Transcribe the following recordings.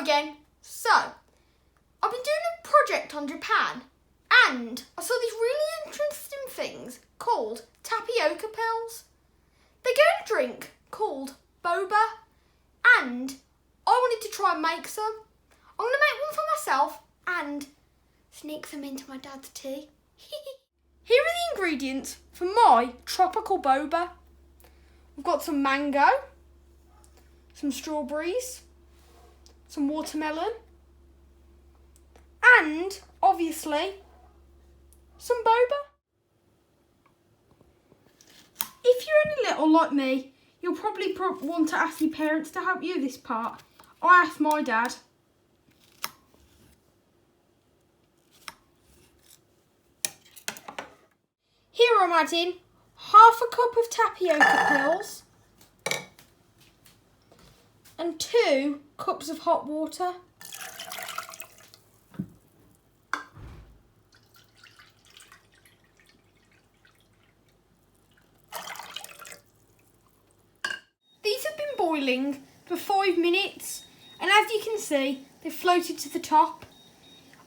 again. So, I've been doing a project on Japan and I saw these really interesting things called tapioca pills. They go in a drink called Boba and I wanted to try and make some. I'm going to make one for myself and sneak them into my dad's tea. Here are the ingredients for my tropical boba. We've got some mango, some strawberries, some watermelon, and obviously some boba. If you're only little like me, you'll probably want to ask your parents to help you this part. I asked my dad. Here I'm adding half a cup of tapioca pills and 2 cups of hot water. These have been boiling for 5 minutes and as you can see they've floated to the top.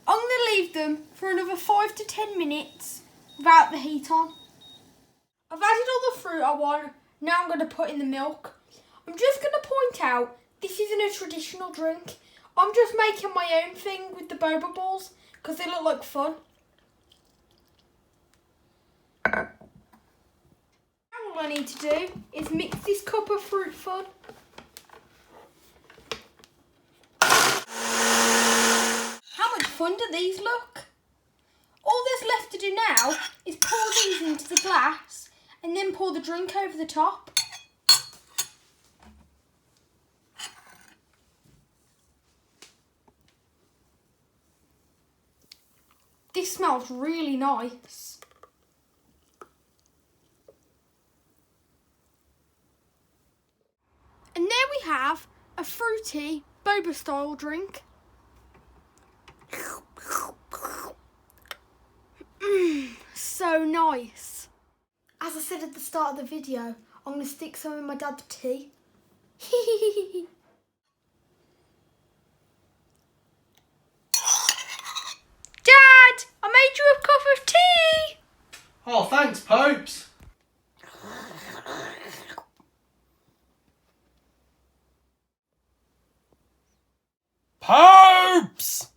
I'm going to leave them for another 5 to 10 minutes without the heat on. I've added all the fruit I want, now I'm going to put in the milk. I'm just going to point out, this isn't a traditional drink. I'm just making my own thing with the boba balls because they look like fun. Now all I need to do is mix this cup of fruit fun. How much fun do these look? All there's left to do now is pour these into the glass and then pour the drink over the top. This smells really nice. And there we have a fruity boba style drink. So nice. As I said at the start of the video, I'm going to stick some in my dad's tea. Dad, I made you a cup of tea. Oh, thanks, Popes. Popes!